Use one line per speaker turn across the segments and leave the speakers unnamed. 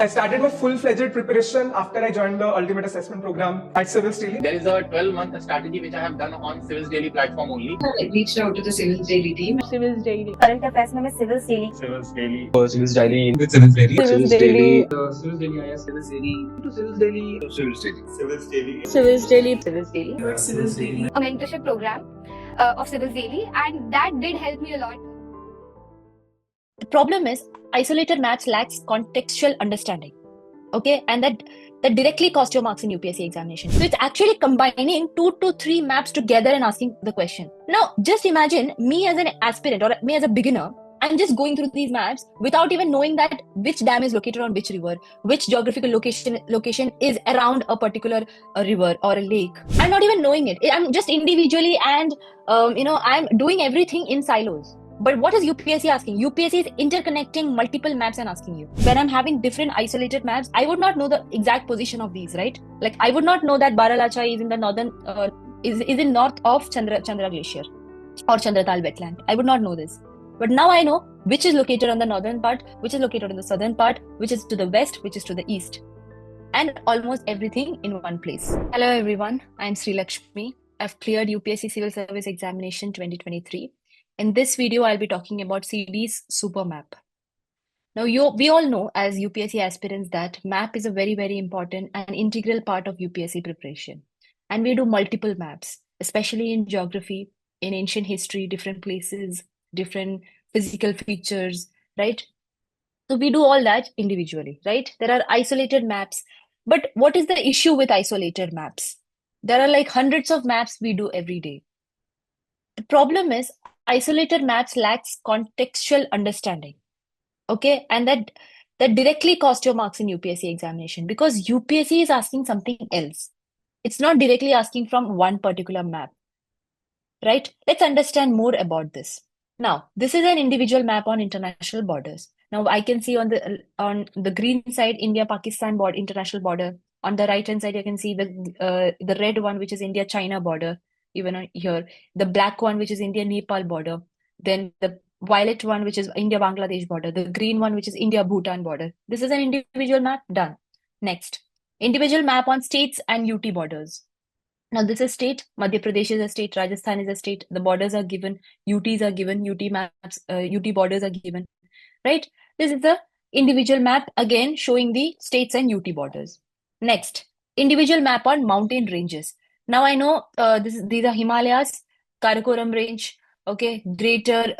I started my full-fledged preparation after I joined the Ultimate Assessment Program at Civils Daily.
There is a 12-month strategy which I have done on Civils Daily platform only.
I reached out to the Civils Daily team.
Civils Daily.
Current affairs में Civils Daily.
Civils Daily.
Civils Daily. With Civils Daily.
Civils Daily.
Civils Daily IS. Civils Daily. To Civils Daily.
Civils Daily.
Civils Daily.
Civils Daily.
Civils Daily.
Civils Daily.
A mentorship program of Civils Daily, and that did help me a lot.
The problem is isolated maps lacks contextual understanding. Okay, and that directly costs your marks in UPSC examination. So it's actually combining 2 to 3 maps together and asking the question. Now, just imagine me as an aspirant or me as a beginner. I'm just going through these maps without even knowing that which dam is located on which river, which geographical location is around a particular river or a lake. I'm not even knowing it. I'm just individually and I'm doing everything in silos. But what is UPSC asking? UPSC is interconnecting multiple maps and asking you. When I'm having different isolated maps, I would not know the exact position of these, right? Like I would not know that Baralacha is in the northern, is in north of Chandra Glacier or Chandratal wetland. I would not know this. But now I know which is located on the northern part, which is located on the southern part, which is to the west, which is to the east. And almost everything in one place. Hello everyone, I'm Sri Lakshmi. I've cleared UPSC Civil Service Examination 2023. In this video, I'll be talking about CD's super map. Now, we all know as UPSC aspirants that map is a very, very important and integral part of UPSC preparation. And we do multiple maps, especially in geography, in ancient history, different places, different physical features, right? So we do all that individually, right? There are isolated maps. But what is the issue with isolated maps? There are like hundreds of maps we do every day. The problem is isolated maps lacks contextual understanding. Okay, and that directly costs your marks in UPSC examination because UPSC is asking something else. It's not directly asking from one particular map, right? Let's understand more about this. Now, this is an individual map on international borders. Now, I can see on the green side, India-Pakistan border, international border. On the right-hand side, you can see the red one, which is India-China border. Even here, the black one, which is India-Nepal border, then the violet one, which is India-Bangladesh border, the green one, which is India-Bhutan border. This is an individual map, done. Next, individual map on states and UT borders. Now, this is state, Madhya Pradesh is a state, Rajasthan is a state, the borders are given, UTs are given, UT maps, UT borders are given, right? This is the individual map, again, showing the states and UT borders. Next, individual map on mountain ranges. Now I know these are Himalayas, Karakoram range, okay, greater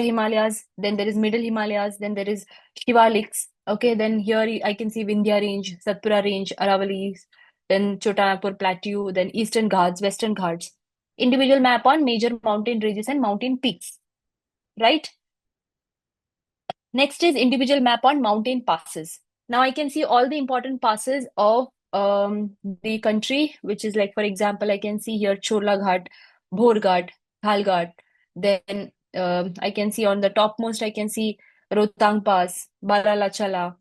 Himalayas, then there is middle Himalayas, then there is Shivaliks, okay, then here I can see Vindhya range, Satpura range, Aravalis, then Chota Nagpur Plateau, then Eastern Ghats, Western Ghats. Individual map on major mountain ranges and mountain peaks, right? Next is individual map on mountain passes. Now I can see all the important passes of the country, which is like, for example, I can see here Chorla Ghat, Bhor Ghat, Dhal Ghat. Then I can see on the topmost, I can see Rohtang Pass, Baralachala,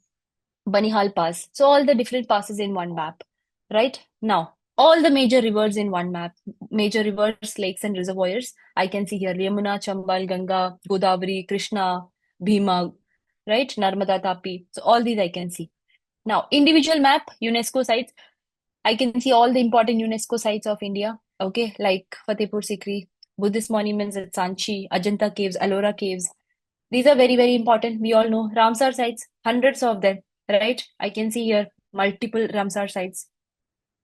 Banihal Pass. So all the different passes in one map, right? Now, all the major rivers in one map, major rivers, lakes and reservoirs. I can see here Yamuna, Chambal, Ganga, Godavari, Krishna, Bhima, right? Narmada, Tapi. So all these I can see. Now, individual map, UNESCO sites. I can see all the important UNESCO sites of India, okay, like Fatehpur Sikri, Buddhist monuments at Sanchi, Ajanta Caves, Ellora Caves. These are very, very important. We all know Ramsar sites, hundreds of them, right? I can see here multiple Ramsar sites.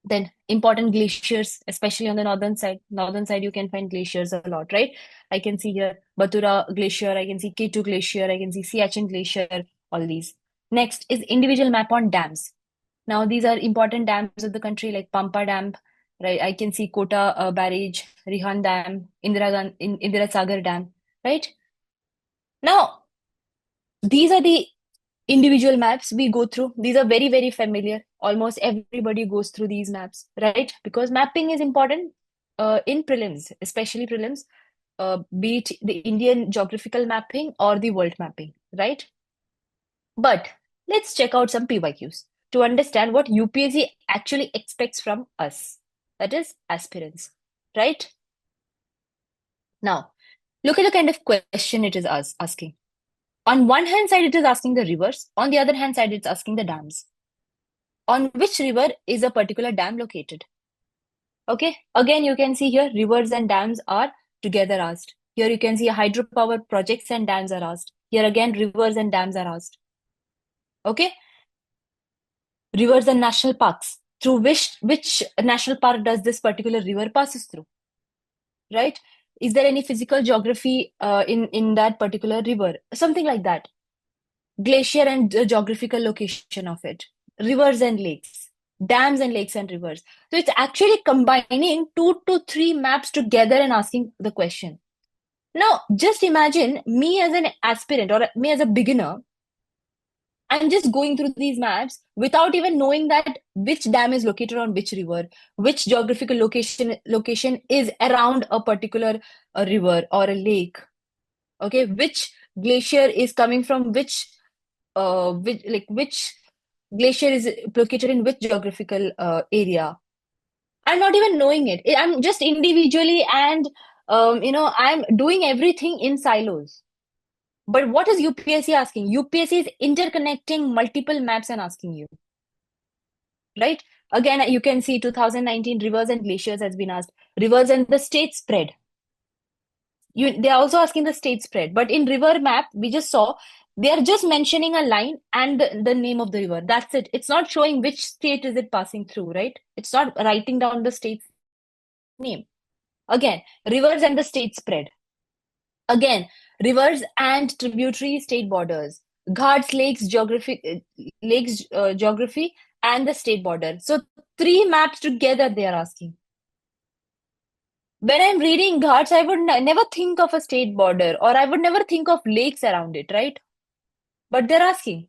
Then important glaciers, especially on the northern side. Northern side, you can find glaciers a lot, right? I can see here Batura Glacier, I can see K2 Glacier, I can see Siachen Glacier, all these. Next is individual map on dams. Now, these are important dams of the country like Pampa Dam, right? I can see Kota Barrage, Rihan Dam, Indira Sagar Dam, right? Now, these are the individual maps we go through. These are very, very familiar. Almost everybody goes through these maps, right? Because mapping is important in prelims, especially prelims, be it the Indian geographical mapping or the world mapping, right? But let's check out some PYQs to understand what UPSC actually expects from us, that is aspirants, right? Now, look at the kind of question it is asking. On one hand side, it is asking the rivers. On the other hand side, it's asking the dams. On which river is a particular dam located? Okay, again, you can see here rivers and dams are together asked. Here you can see hydropower projects and dams are asked. Here again, rivers and dams are asked. Okay, rivers and national parks. Through which national park does this particular river passes through? Right? Is there any physical geography in that particular river? Something like that. Glacier and the geographical location of it. Rivers and lakes. Dams and lakes and rivers. So it's actually combining 2 to 3 maps together and asking the question. Now, just imagine me as an aspirant or me as a beginner. I'm just going through these maps without even knowing that which dam is located on which river, which geographical location is around a particular river or a lake. Okay, which glacier is coming from which glacier is located in which geographical area. I'm not even knowing it. I'm just individually and I'm doing everything in silos. But what is UPSC asking? UPSC is interconnecting multiple maps and asking you, right? Again, you can see 2019 rivers and glaciers has been asked. Rivers and the state spread. They're also asking the state spread. But in river map, we just saw they are just mentioning a line and the name of the river. That's it. It's not showing which state is it passing through, right? It's not writing down the state's name. Again, rivers and the state spread. Again, rivers and tributary state borders, ghats, lakes, geography, geography, and the state border. So 3 maps together they are asking. When I'm reading ghats, I would never think of a state border, or I would never think of lakes around it, right? But they're asking.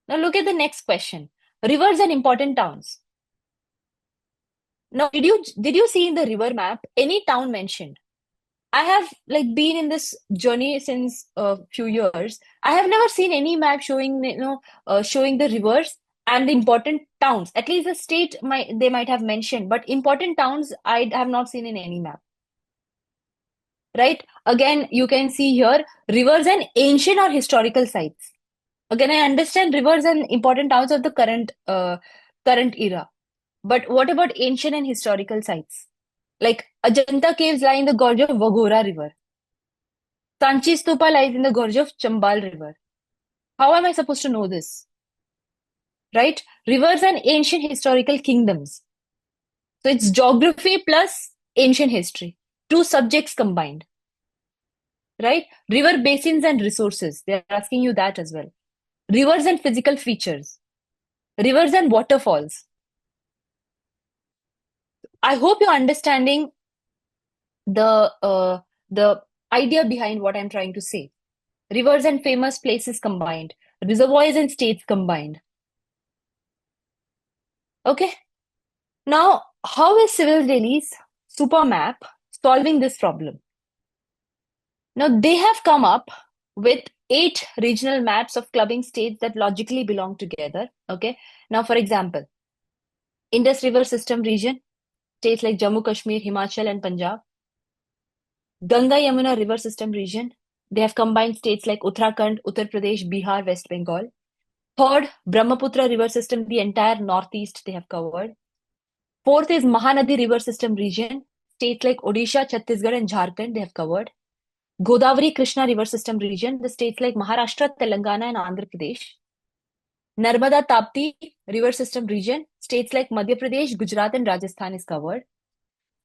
Now look at the next question. Rivers and important towns. Now, did you see in the river map any town mentioned? I have been in this journey since a few years. I have never seen any map showing showing the rivers and the important towns. At least the state they might have mentioned, but important towns I have not seen in any map. Right? Again, you can see here rivers and ancient or historical sites. Again, I understand rivers and important towns of the current era. But what about ancient and historical sites? Like Ajanta caves lie in the gorge of Wagora River. Sanchi Stupa lies in the gorge of Chambal River. How am I supposed to know this? Right? Rivers and ancient historical kingdoms. So it's geography plus ancient history. 2 subjects combined. Right? River basins and resources. They're asking you that as well. Rivers and physical features. Rivers and waterfalls. I hope you're understanding the idea behind what I'm trying to say. Rivers and famous places combined. Reservoirs and states combined. Okay. Now, how is Civil Delhi's super map solving this problem? Now, they have come up with 8 regional maps of clubbing states that logically belong together. Okay. Now, for example, Indus River System region, states like Jammu, Kashmir, Himachal, and Punjab. Ganga Yamuna River System region, they have combined states like Uttarakhand, Uttar Pradesh, Bihar, West Bengal. Third, Brahmaputra River System, the entire northeast they have covered. Fourth is Mahanadi River System region, states like Odisha, Chhattisgarh, and Jharkhand they have covered. Godavari Krishna River System region, the states like Maharashtra, Telangana, and Andhra Pradesh. Narmada Tapti River System region, states like Madhya Pradesh, Gujarat, and Rajasthan is covered.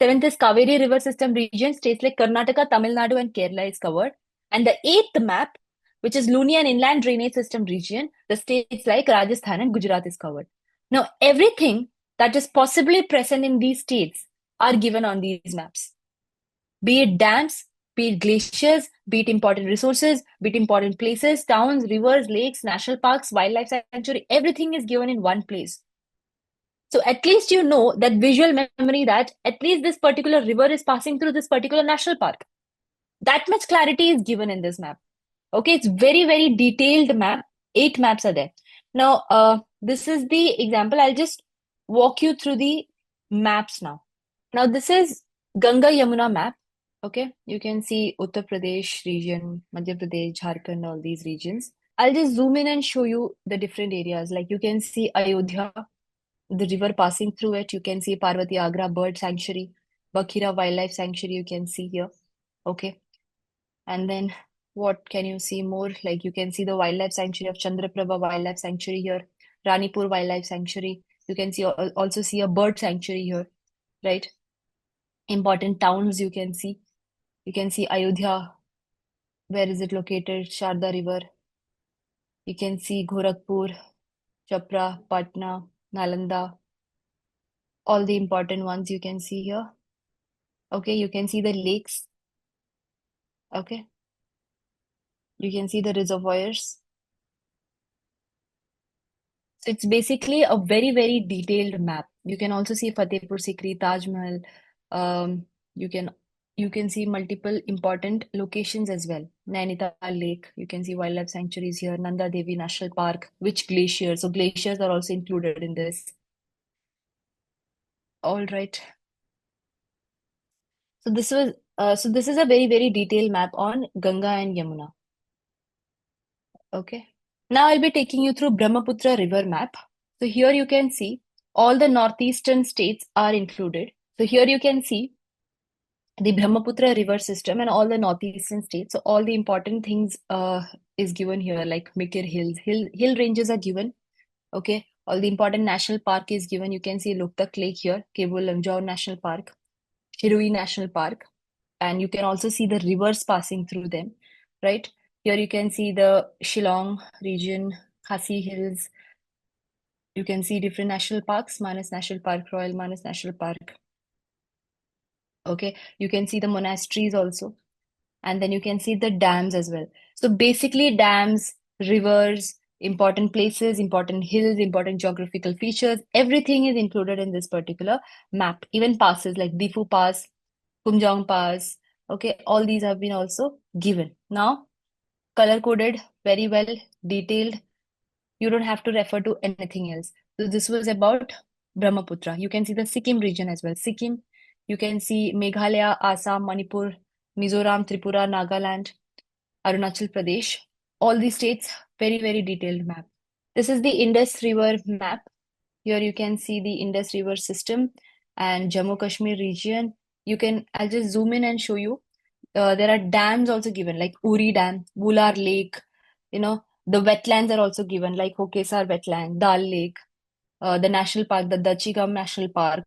7th is Kaveri River System region, states like Karnataka, Tamil Nadu, and Kerala is covered. And the 8th map, which is Luni and Inland Drainage System region, the states like Rajasthan and Gujarat is covered. Now, everything that is possibly present in these states are given on these maps. Be it dams, be it glaciers, be it important resources, be it important places, towns, rivers, lakes, national parks, wildlife sanctuary, everything is given in one place. So at least you know that visual memory that at least this particular river is passing through this particular national park. That much clarity is given in this map. Okay, it's very, very detailed map. 8 maps are there. Now, this is the example. I'll just walk you through the maps now. Now, this is Ganga Yamuna map. Okay, you can see Uttar Pradesh region, Madhya Pradesh, Jharkhand, all these regions. I'll just zoom in and show you the different areas. Like you can see Ayodhya, the river passing through it. You can see Parvati Agra Bird Sanctuary, Bakhira Wildlife Sanctuary, you can see here. Okay. And then what can you see more? Like you can see the wildlife sanctuary of Chandraprabha Wildlife Sanctuary here, Ranipur Wildlife Sanctuary. You can see also see a bird sanctuary here, right? Important towns you can see. You can see Ayodhya. Where is it located? Sharda River. You can see Gorakhpur, Chapra, Patna, Nalanda. All the important ones you can see here. Okay, you can see the lakes. Okay, you can see the reservoirs. So it's basically a very, very detailed map. You can also see Fatehpur Sikri, Taj Mahal. Um, you can you can see multiple important locations as well. Nainital Lake, you can see wildlife sanctuaries here, Nanda Devi National Park, which glaciers. So glaciers are also included in this. All right. So this is a very, very detailed map on Ganga and Yamuna. Okay. Now I'll be taking you through Brahmaputra river map. So here you can see all the northeastern states are included. So here you can see the Brahmaputra river system and all the northeastern states. So all the important things is given here, like Mikir Hills. Hill ranges are given. Okay. All the important national park is given. You can see Loktak Lake here, Kebul Lamjau National Park, Shirui National Park, and you can also see the rivers passing through them, right? Here you can see the Shillong region, Khasi Hills. You can see different national parks, Manas National Park, Royal Manas National Park. Okay, you can see the monasteries also. And then you can see the dams as well. So basically dams, rivers, important places, important hills, important geographical features, everything is included in this particular map. Even passes like Difu Pass, Kumjong Pass. Okay, all these have been also given. Now, color coded, very well detailed. You don't have to refer to anything else. So this was about Brahmaputra. You can see the Sikkim region as well. Sikkim, you can see Meghalaya, Assam, Manipur, Mizoram, Tripura, Nagaland, Arunachal Pradesh. All these states, very, very detailed map. This is the Indus River map. Here you can see the Indus River system and Jammu Kashmir region. I'll just zoom in and show you. There are dams also given, like Uri Dam, Wular Lake. The wetlands are also given, like Hokesar Wetland, Dal Lake, the national park, the Dachigam National Park,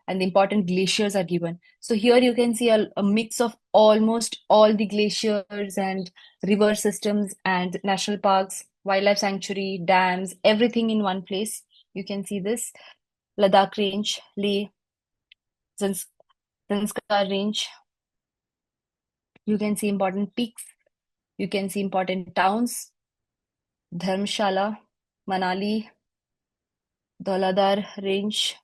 and the important glaciers are given. So here you can see a mix of almost all the glaciers and river systems and national parks, wildlife sanctuary, dams, everything in one place. You can see this. Ladakh Range, Leh, Zanskar Range. You can see important peaks. You can see important towns. Dharamshala, Manali, Dauladar Range,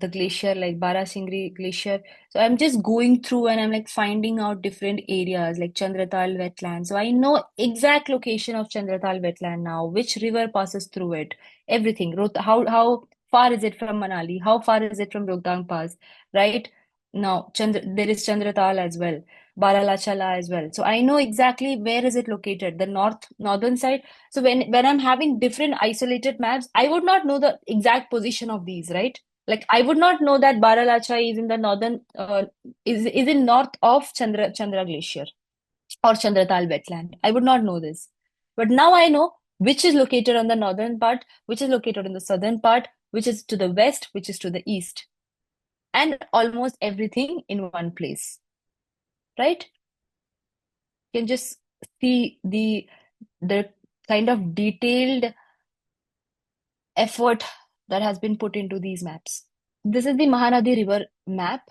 the glacier, like Barasingri Glacier. So I'm just going through and I'm like finding out different areas like Chandratal Wetland. So I know exact location of Chandratal Wetland now, which river passes through it, everything. How far is it from Manali? How far is it from Rohtang Pass? Right? Now, there is Chandratal as well, Baralachala as well. So I know exactly where is it located, the northern side. So when I'm having different isolated maps, I would not know the exact position of these, right? Like I would not know that Baralacha is in the northern is in north of Chandra Glacier or Chandratal wetland. I would not know this. But now I know which is located on the northern part, which is located in the southern part, which is to the west, which is to the east. And almost everything in one place. Right? You can just see the kind of detailed effort that has been put into these maps. This is the Mahanadi River map.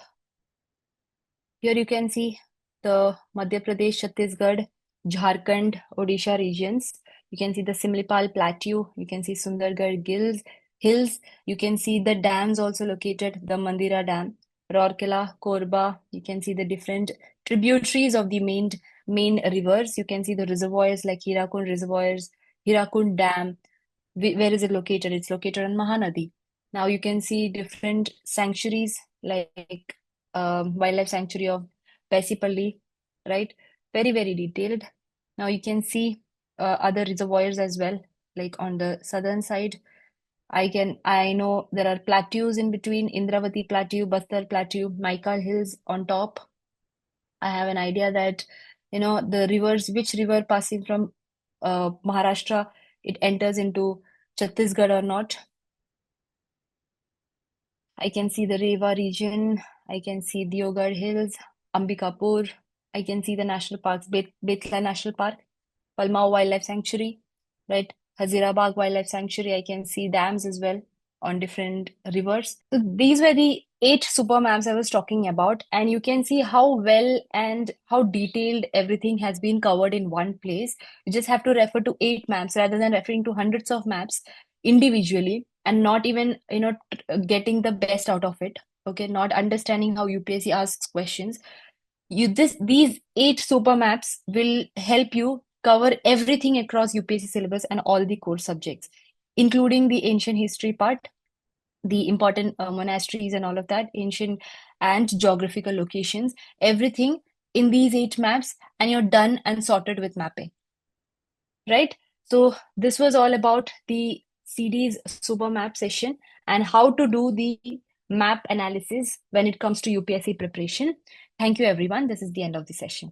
Here you can see the Madhya Pradesh, Chhattisgarh, Jharkhand, Odisha regions. You can see the Simlipal Plateau. You can see Sundargarh Hills. You can see the dams also located, the Mandira Dam, Rourkela, Korba. You can see the different tributaries of the main rivers. You can see the reservoirs like Hirakund reservoirs, Hirakund Dam. Where is it located? It's located on Mahanadi. Now you can see different sanctuaries like wildlife sanctuary of Baisipalli, right? Very, very detailed. Now you can see other reservoirs as well, like on the southern side. I know there are plateaus in between, Indravati Plateau, Bastar Plateau, Maikal Hills on top. I have an idea that, the rivers, which river passing from Maharashtra, it enters into Chhattisgarh or not. I can see the Rewa region. I can see Deogarh Hills, Ambikapur. I can see the national parks, Betla National Park, Palmao Wildlife Sanctuary, right? Hazirabad Wildlife Sanctuary. I can see dams as well on different rivers. So these were the 8 super maps I was talking about, and you can see how well and how detailed everything has been covered in one place. You just have to refer to 8 maps rather than referring to hundreds of maps individually and not even, getting the best out of it. Okay, not understanding how UPSC asks questions. These 8 super maps will help you cover everything across UPSC syllabus and all the core subjects, including the ancient history part, the important monasteries and all of that, ancient and geographical locations, everything in these 8 maps, and you're done and sorted with mapping, right? So this was all about the CD's super map session and how to do the map analysis when it comes to UPSC preparation. Thank you, everyone. This is the end of the session.